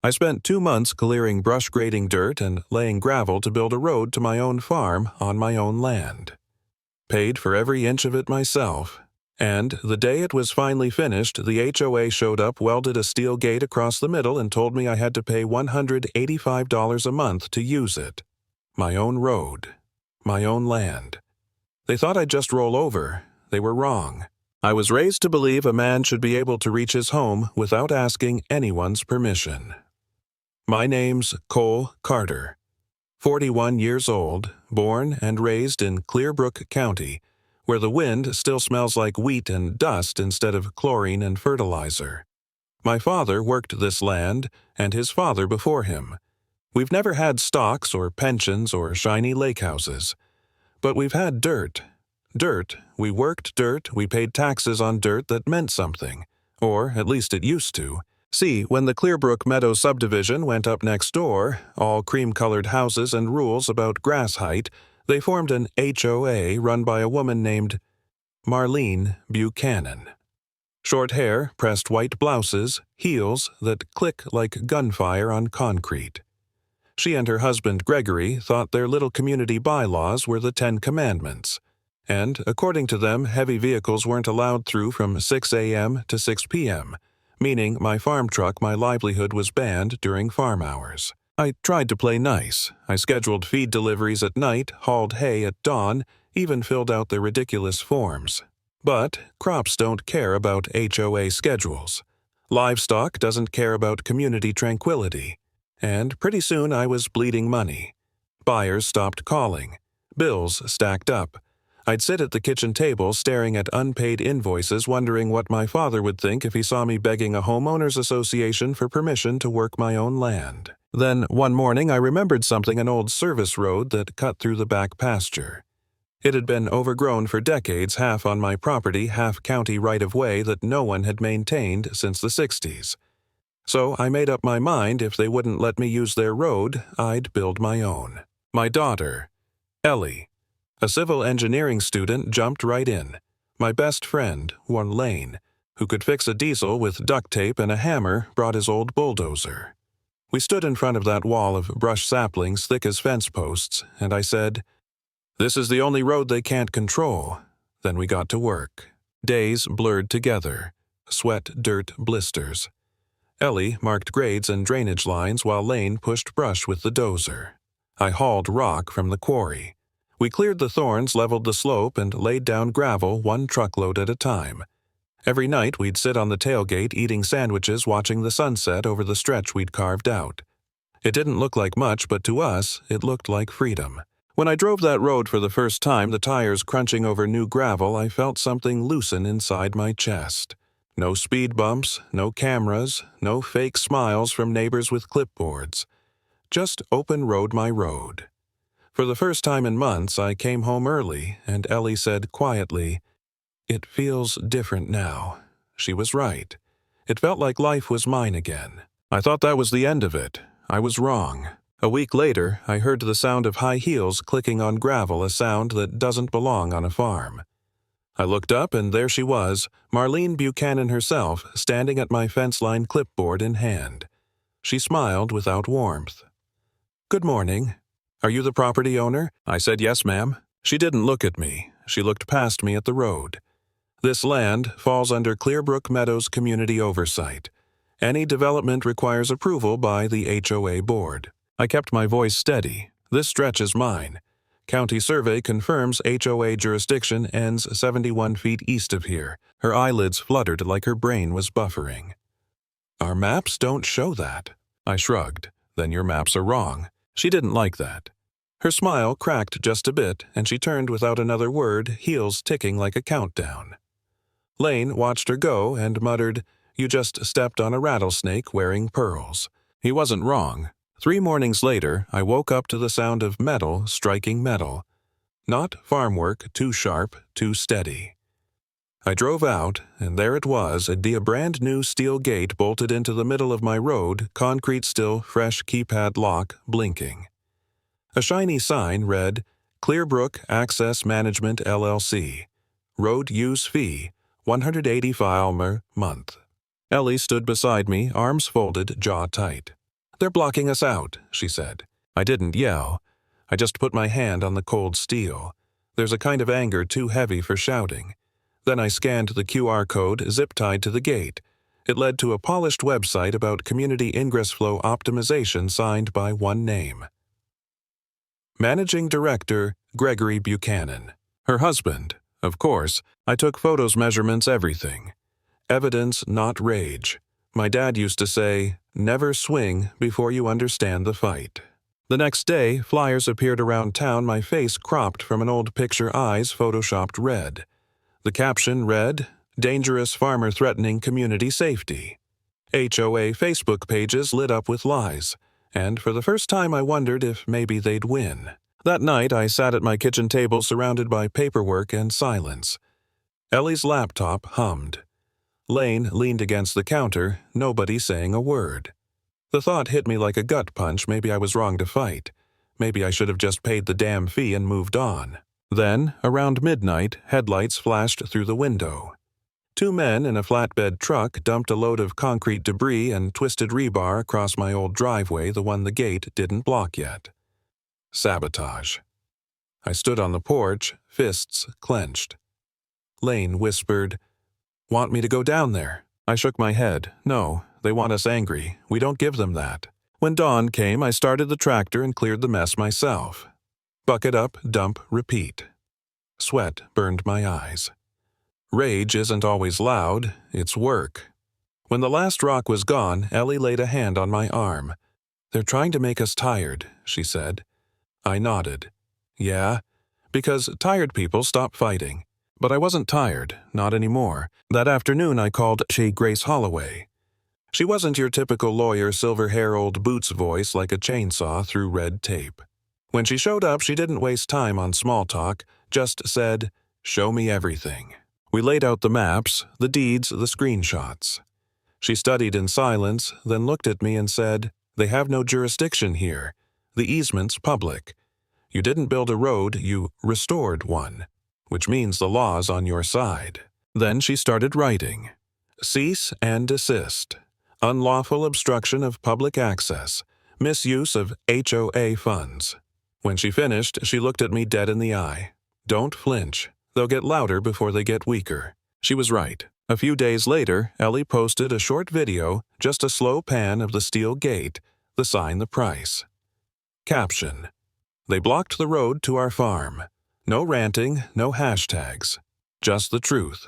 I spent 2 months clearing brush grading dirt and laying gravel to build a road to my own farm on my own land. Paid for every inch of it myself. And the day it was finally finished, the HOA showed up, welded a steel gate across the middle, and told me I had to pay $185 a month to use it. My own road. My own land. They thought I'd just roll over. They were wrong. I was raised to believe a man should be able to reach his home without asking anyone's permission. My name's Cole Carter. 41 years old, born and raised in Clearbrook County, where the wind still smells like wheat and dust instead of chlorine and fertilizer. My father worked this land, and his father before him. We've never had stocks or pensions or shiny lake houses. But we've had dirt. Dirt. We worked dirt, we paid taxes on dirt that meant something. Or at least it used to. See, when the Clearbrook Meadows subdivision went up next door, all cream-colored houses and rules about grass height, they formed an HOA run by a woman named Marlene Buchanan. Short hair, pressed white blouses, heels that click like gunfire on concrete. She and her husband Gregory thought their little community bylaws were the 10 Commandments. And, according to them, heavy vehicles weren't allowed through from 6 a.m. to 6 p.m., meaning my farm truck, my livelihood, was banned during farm hours. I tried to play nice. I scheduled feed deliveries at night, hauled hay at dawn, even filled out their ridiculous forms. But crops don't care about HOA schedules. Livestock doesn't care about community tranquility. And pretty soon I was bleeding money. Buyers stopped calling. Bills stacked up. I'd sit at the kitchen table staring at unpaid invoices, wondering what my father would think if he saw me begging a homeowners association for permission to work my own land. Then, one morning, I remembered something, an old service road that cut through the back pasture. It had been overgrown for decades, half on my property, half county right-of-way that no one had maintained since the 60s. So I made up my mind if they wouldn't let me use their road, I'd build my own. My daughter, Ellie, a civil engineering student, jumped right in. My best friend, one Lane, who could fix a diesel with duct tape and a hammer, brought his old bulldozer. We stood in front of that wall of brush saplings thick as fence posts, and I said, "This is the only road they can't control." Then we got to work. Days blurred together. Sweat, dirt, blisters. Ellie marked grades and drainage lines while Lane pushed brush with the dozer. I hauled rock from the quarry. We cleared the thorns, leveled the slope, and laid down gravel 1 truckload at a time. Every night we'd sit on the tailgate eating sandwiches, watching the sunset over the stretch we'd carved out. It didn't look like much, but to us, it looked like freedom. When I drove that road for the first time, the tires crunching over new gravel, I felt something loosen inside my chest. No speed bumps, no cameras, no fake smiles from neighbors with clipboards. Just open road my road. For the first time in months, I came home early, and Ellie said quietly, "It feels different now." She was right. It felt like life was mine again. I thought that was the end of it. I was wrong. A week later, I heard the sound of high heels clicking on gravel, a sound that doesn't belong on a farm. I looked up, and there she was, Marlene Buchanan herself, standing at my fence-line, clipboard in hand. She smiled without warmth. "Good morning. Are you the property owner?" I said, "Yes, ma'am." She didn't look at me. She looked past me at the road. This land falls under Clearbrook Meadows Community Oversight. Any development requires approval by the HOA board. I kept my voice steady. This stretch is mine. County survey confirms HOA jurisdiction ends 71 feet east of here. Her eyelids fluttered like her brain was buffering. "Our maps don't show that." I shrugged. "Then your maps are wrong." She didn't like that. Her smile cracked just a bit, and she turned without another word, heels ticking like a countdown. Lane watched her go and muttered, "You just stepped on a rattlesnake wearing pearls." He wasn't wrong. 3 mornings later, I woke up to the sound of metal striking metal. Not farm work, too sharp, too steady. I drove out, and there it was, a brand new steel gate bolted into the middle of my road, concrete still, fresh keypad lock, blinking. A shiny sign read, "Clearbrook Access Management LLC. Road use fee, $185 month." Ellie stood beside me, arms folded, jaw tight. "They're blocking us out," she said. I didn't yell. I just put my hand on the cold steel. There's a kind of anger too heavy for shouting. Then I scanned the QR code zip-tied to the gate. It led to a polished website about community ingress flow optimization signed by one name. Managing Director Gregory Buchanan. Her husband. Of course, I took photos, measurements, everything. Evidence, not rage. My dad used to say, "Never swing before you understand the fight." The next day, flyers appeared around town, my face cropped from an old picture, eyes photoshopped red. The caption read, "Dangerous farmer threatening community safety." HOA Facebook pages lit up with lies, and for the first time I wondered if maybe they'd win. That night I sat at my kitchen table surrounded by paperwork and silence. Ellie's laptop hummed. Lane leaned against the counter, nobody saying a word. The thought hit me like a gut punch. Maybe I was wrong to fight. Maybe I should have just paid the damn fee and moved on. Then, around midnight, headlights flashed through the window. Two men in a flatbed truck dumped a load of concrete debris and twisted rebar across my old driveway, the one the gate didn't block yet. Sabotage. I stood on the porch, fists clenched. Lane whispered, "Want me to go down there?" I shook my head. No, they want us angry. We don't give them that. When dawn came, I started the tractor and cleared the mess myself. Bucket up, dump, repeat. Sweat burned my eyes. Rage isn't always loud, it's work. When the last rock was gone, Ellie laid a hand on my arm. "They're trying to make us tired," she said. I nodded. Yeah, because tired people stop fighting. But I wasn't tired, not anymore. That afternoon I called Grace Holloway. She wasn't your typical lawyer, silver hair, old boots voice like a chainsaw through red tape. When she showed up, she didn't waste time on small talk, just said, "Show me everything." We laid out the maps, the deeds, the screenshots. She studied in silence, then looked at me and said, "They have no jurisdiction here. The easement's public. You didn't build a road, you restored one, which means the law's on your side." Then she started writing. "Cease and desist. Unlawful obstruction of public access. Misuse of HOA funds." When she finished, she looked at me dead in the eye. "Don't flinch. They'll get louder before they get weaker." She was right. A few days later, Ellie posted a short video, just a slow pan of the steel gate, the sign, the price. Caption: "They blocked the road to our farm. No ranting, no hashtags. Just the truth."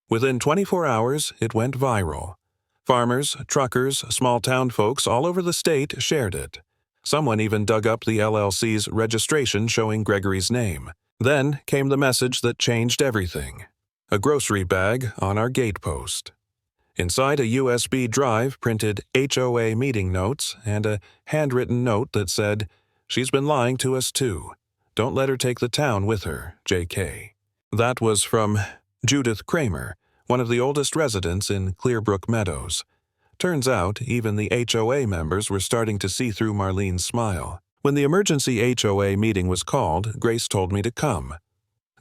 Within 24 hours, it went viral. Farmers, truckers, small-town folks all over the state shared it. Someone even dug up the LLC's registration showing Gregory's name. Then came the message that changed everything. A grocery bag on our gatepost. Inside a USB drive printed HOA meeting notes and a handwritten note that said, "She's been lying to us too. Don't let her take the town with her, JK." That was from Judith Kramer, one of the oldest residents in Clearbrook Meadows. Turns out, even the HOA members were starting to see through Marlene's smile. When the emergency HOA meeting was called, Grace told me to come.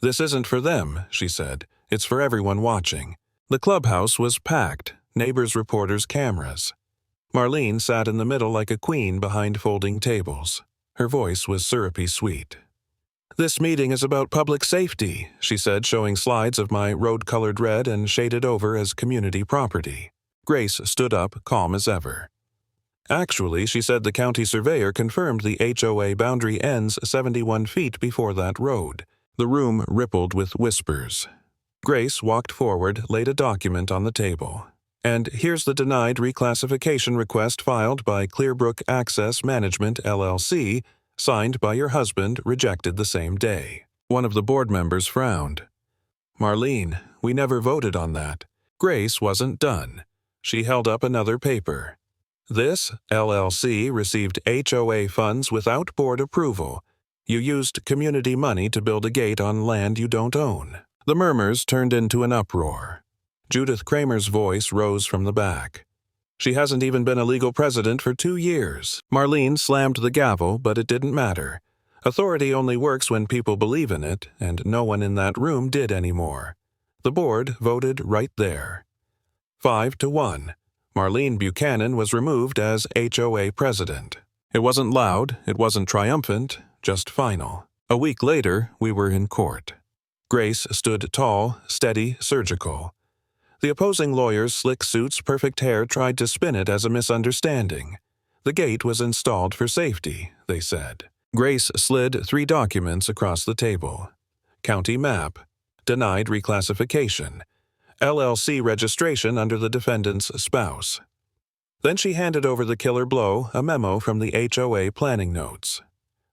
"This isn't for them," she said. "It's for everyone watching." The clubhouse was packed, neighbors, reporters, cameras. Marlene sat in the middle like a queen behind folding tables. Her voice was syrupy sweet. "This meeting is about public safety," she said, showing slides of my road-colored red and shaded over as community property. Grace stood up, calm as ever. "Actually," she said, "the county surveyor confirmed the HOA boundary ends 71 feet before that road." The room rippled with whispers. Grace walked forward, laid a document on the table. "And here's the denied reclassification request filed by Clearbrook Access Management, LLC, signed by your husband, rejected the same day." One of the board members frowned. "Marlene, we never voted on that." Grace wasn't done. She held up another paper. "This LLC received HOA funds without board approval. You used community money to build a gate on land you don't own." The murmurs turned into an uproar. Judith Kramer's voice rose from the back. "She hasn't even been a legal president for 2 years." Marlene slammed the gavel, but it didn't matter. Authority only works when people believe in it, and no one in that room did anymore. The board voted right there. 5-1. Marlene Buchanan was removed as HOA president. It wasn't loud, it wasn't triumphant, just final. A week later, we were in court. Grace stood tall, steady, surgical. The opposing lawyer's slick suits, perfect hair tried to spin it as a misunderstanding. The gate was installed for safety, they said. Grace slid 3 documents across the table. County map, denied reclassification, LLC registration under the defendant's spouse. Then she handed over the killer blow, a memo from the HOA planning notes.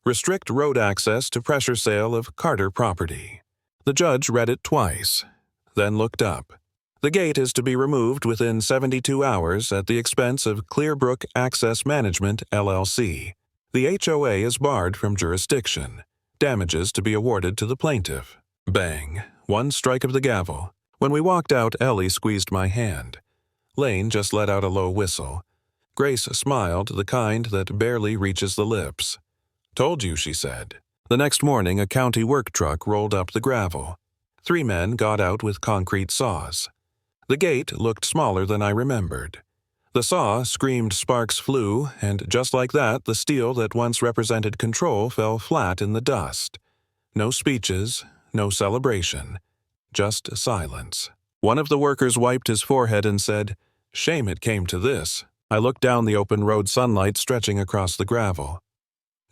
Restrict road access to pressure sale of Carter property. The judge read it twice, then looked up. The gate is to be removed within 72 hours at the expense of Clearbrook Access Management, LLC. The HOA is barred from jurisdiction. Damages to be awarded to the plaintiff. Bang. 1 strike of the gavel. When we walked out, Ellie squeezed my hand. Lane just let out a low whistle. Grace smiled, the kind that barely reaches the lips. Told you, she said. The next morning, a county work truck rolled up the gravel. 3 men got out with concrete saws. The gate looked smaller than I remembered. The saw screamed sparks flew, and just like that, the steel that once represented control fell flat in the dust. No speeches, no celebration. Just silence. One of the workers wiped his forehead and said, "Shame it came to this." I looked down the open road, sunlight stretching across the gravel.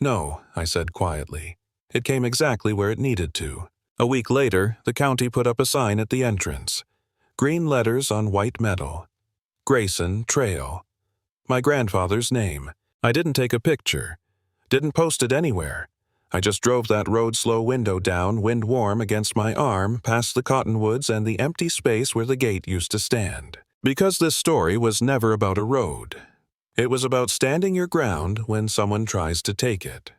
"No," I said quietly. "It came exactly where it needed to." A week later, the county put up a sign at the entrance. Green letters on white metal. Grayson Trail. My grandfather's name. I didn't take a picture. Didn't post it anywhere. I just drove that road slow window down, wind warm against my arm, past the cottonwoods and the empty space where the gate used to stand. Because this story was never about a road. It was about standing your ground when someone tries to take it.